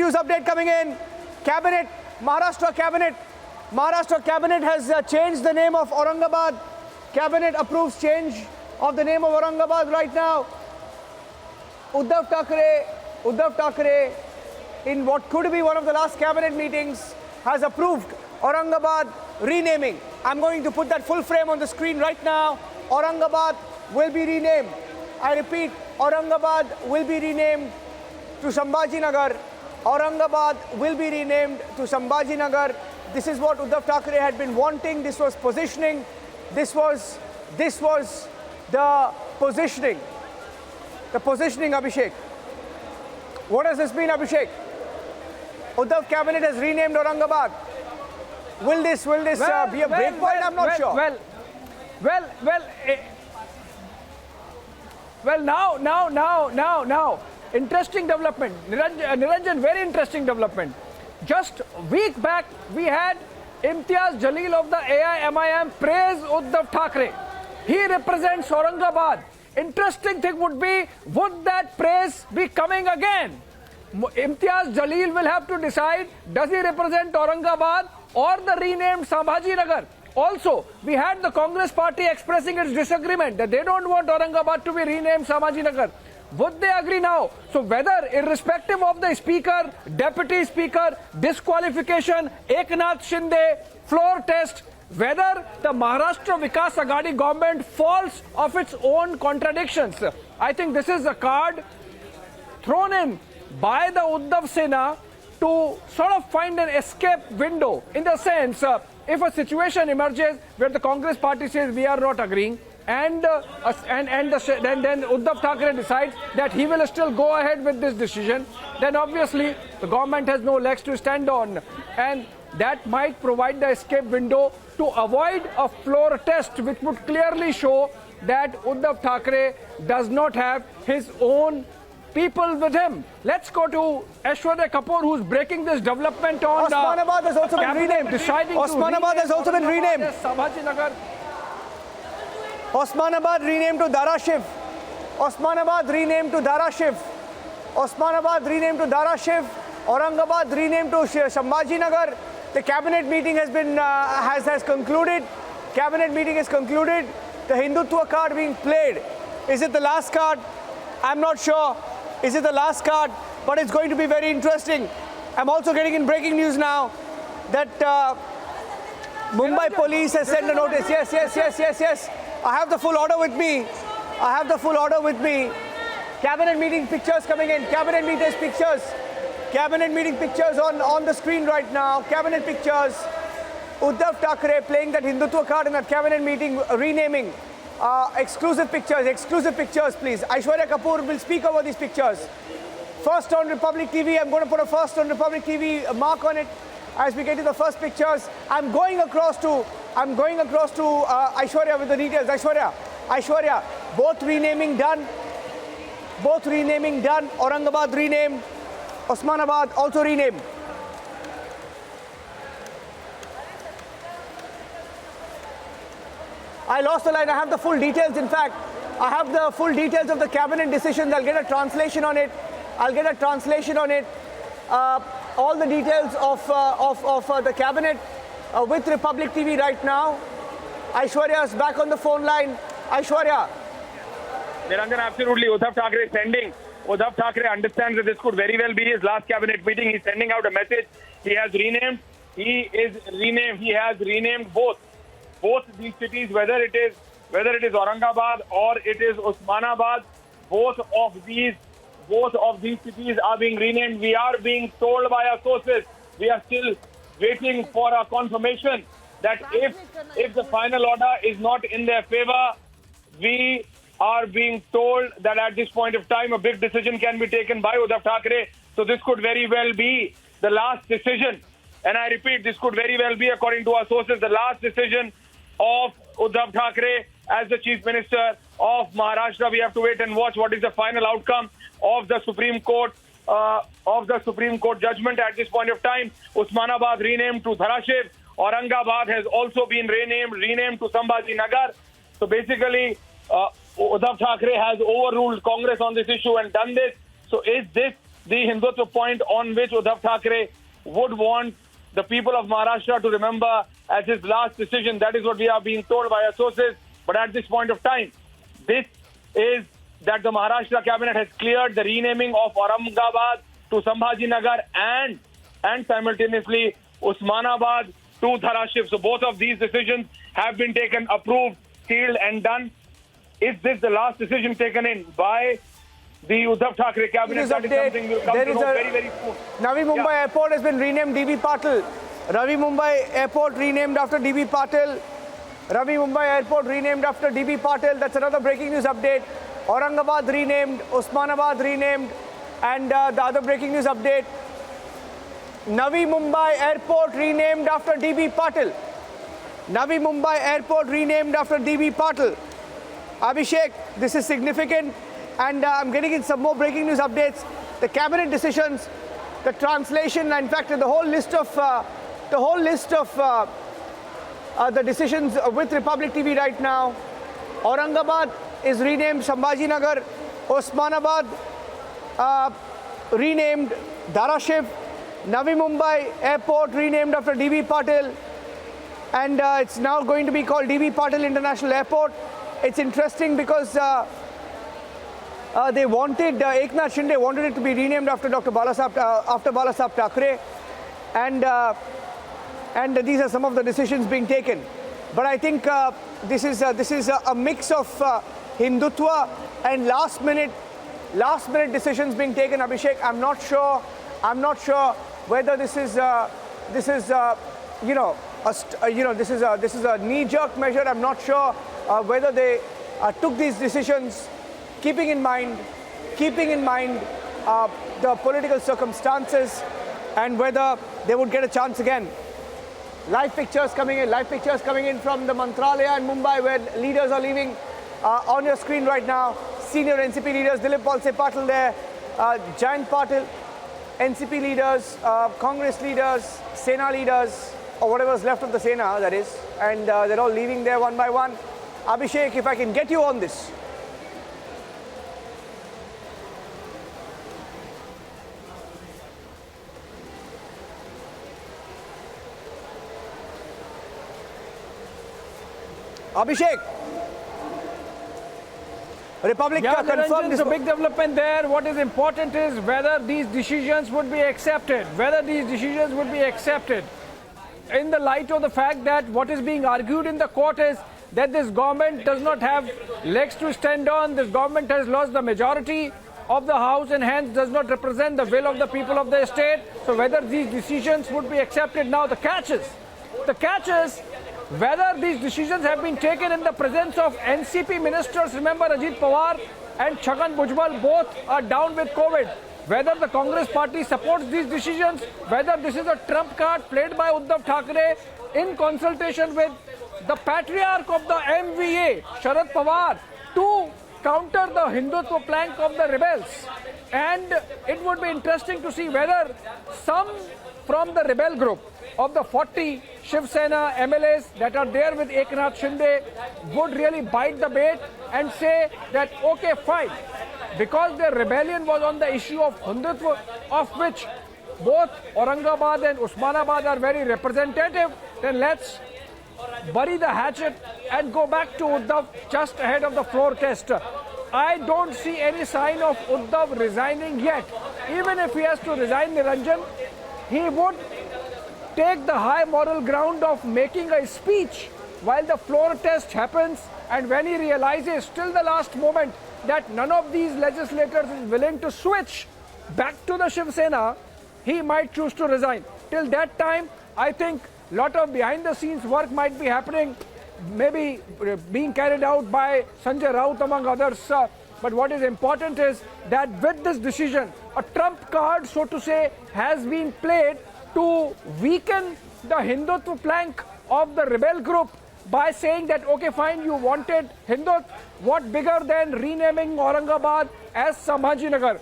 news update coming in. Cabinet, Maharashtra Cabinet has changed the name of Aurangabad. Cabinet approves change of the name of Aurangabad right now. Uddhav Thackeray, in what could be one of the last cabinet meetings, has approved Aurangabad renaming. I'm going to put that full frame on the screen right now. Aurangabad will be renamed. I repeat, Aurangabad will be renamed to Sambhajinagar. Aurangabad will be renamed to Sambhajinagar. This is what Uddhav Thackeray had been wanting. This was positioning. This was the positioning. The positioning, Abhishek. What does this mean, Abhishek? Uddhav cabinet has renamed Aurangabad. Will this be a break point? I'm not sure. Now. Interesting development. Niranjan, very interesting development. Just a week back, we had Imtiaz Jalil of the AIMIM praise Uddhav Thackeray. He represents Aurangabad. Interesting thing would that praise be coming again? Imtiaz Jalil will have to decide, does he represent Aurangabad or the renamed Sambhajinagar? Also, we had the Congress party expressing its disagreement that they don't want Aurangabad to be renamed Sambhajinagar. Would they agree now? So whether, irrespective of the speaker, deputy speaker, disqualification, Eknath Shinde, floor test, whether the Maharashtra Vikas Aghadi government falls of its own contradictions. I think this is a card thrown in by the Uddhav Sena to sort of find an escape window, in the sense, if a situation emerges where the Congress party says we are not agreeing, and then Uddhav Thackeray decides that he will still go ahead with this decision, then obviously the government has no legs to stand on, and that might provide the escape window to avoid a floor test, which would clearly show that Uddhav Thackeray does not have his own people with him. Let's go to Aishwarya Kapoor, who's breaking this development on Osmanabad has also been renamed. Osmanabad has also been renamed. Osmanabad renamed to Dharashiv. Osmanabad renamed to Dharashiv. Osmanabad renamed to Dharashiv. Aurangabad renamed to Sambhajinagar. The cabinet meeting has been has concluded. Cabinet meeting is concluded. The Hindutva card being played. Is it the last card? I'm not sure. Is it the last card? But it's going to be very interesting. I'm also getting in breaking news now that Mumbai police has sent a notice. Yes. I have the full order with me. Cabinet meeting pictures coming in. Cabinet meeting pictures on the screen right now. Cabinet pictures. Uddhav Thackeray playing that Hindutva card in that cabinet meeting, renaming. Exclusive pictures, please. Aishwarya Kapoor will speak over these pictures. First on Republic TV. I'm going to put a first on Republic TV mark on it as we get to the first pictures. I'm going across to Aishwarya with the details. Aishwarya, both renaming done. Aurangabad renamed. Osmanabad also renamed. I lost the line. I have the full details. In fact, I have the full details of the cabinet decisions. I'll get a translation on it. All the details of the cabinet with Republic TV right now. Aishwarya is back on the phone line. Aishwarya. Niranjan, absolutely. Uddhav Thackeray is sending. Uddhav Thackeray understands that this could very well be his last cabinet meeting. He's sending out a message. He has renamed. He has renamed both these cities, whether it is Aurangabad or it is Osmanabad. Both of these cities are being renamed. We are being told by our sources. We are still waiting for a confirmation that if the final order is not in their favor, we are being told that at this point of time a big decision can be taken by Uddhav Thackeray. So this could very well be the last decision. And I repeat, this could very well be, according to our sources, the last decision of Uddhav Thackeray as the Chief Minister of Maharashtra. We have to wait and watch what is the final outcome of the Supreme Court judgment at this point of time. Osmanabad renamed to Dharashiv. Aurangabad has also been renamed to Sambhajinagar. So basically, Uddhav Thackeray has overruled Congress on this issue and done this. So is this the Hindutva point on which Uddhav Thackeray would want the people of Maharashtra to remember as his last decision. That is what we are being told by our sources. But at this point of time, this is that the Maharashtra cabinet has cleared the renaming of Aurangabad to Sambhajinagar and simultaneously Osmanabad to Dharashiv. So both of these decisions have been taken, approved, sealed and done. Is this the last decision taken in by the Uddhav Thackeray cabinet? That is something we'll come to know very, very soon. Navi Mumbai Airport has been renamed DB Patil. Ravi Mumbai Airport renamed after DB Patil. Ravi Mumbai Airport renamed after DB Patil. That's another breaking news update. Aurangabad renamed, Osmanabad renamed, and the other breaking news update. Navi Mumbai Airport renamed after DB Patil. Navi Mumbai Airport renamed after DB Patil. Abhishek, this is significant, and I'm getting in some more breaking news updates. The cabinet decisions, the translation, in fact, the whole list of the decisions with Republic TV right now. Aurangabad is renamed Sambhajinagar. Osmanabad renamed Dharashiv. Navi Mumbai Airport renamed after DB Patil, and it's now going to be called DB Patil International Airport. It's interesting because they wanted, Eknath Shinde wanted it to be renamed after Balasaheb Thackeray, and these are some of the decisions being taken. But I think this is a mix of Hindutva and last minute decisions being taken. Abhishek, I'm not sure whether this is a knee-jerk measure. I'm not sure whether they took these decisions keeping in mind the political circumstances and whether they would get a chance again. Live pictures coming in from the Mantralaya in Mumbai, where leaders are leaving. On your screen right now, senior NCP leaders, Dilip Walse Patil there, Jayant Patil, NCP leaders, Congress leaders, Sena leaders, or whatever's left of the Sena, that is, and they're all leaving there one by one. Abhishek, if I can get you on this. Abhishek, Republic confirmed this. A big development there. What is important is whether these decisions would be accepted. In the light of the fact that what is being argued in the court is that this government does not have legs to stand on. This government has lost the majority of the House and hence does not represent the will of the people of the state. So whether these decisions would be accepted. Now the catch is whether these decisions have been taken in the presence of NCP ministers. Remember, Ajit Pawar and Chhagan Bhujbal both are down with COVID. Whether the Congress party supports these decisions, whether this is a trump card played by Uddhav Thackeray in consultation with the patriarch of the MVA, Sharad Pawar, to counter the Hindutva plank of the rebels. And it would be interesting to see whether some from the rebel group of the 40 Shiv Sena MLAs that are there with Eknath Shinde would really bite the bait and say that, okay, fine, because their rebellion was on the issue of Hindutva, of which both Aurangabad and Osmanabad are very representative, then let's bury the hatchet and go back to Uddhav just ahead of the floor test. I don't see any sign of Uddhav resigning yet. Even if he has to resign, Niranjan, he would take the high moral ground of making a speech while the floor test happens, and when he realizes till the last moment that none of these legislators is willing to switch back to the Shiv Sena, he might choose to resign. Till that time, I think a lot of behind the scenes work might be happening, maybe being carried out by Sanjay Raut among others. But what is important is that with this decision, a trump card, so to say, has been played to weaken the Hindutva plank of the rebel group by saying that, okay, fine, you wanted Hindutva, what bigger than renaming Aurangabad as Sambhajinagar?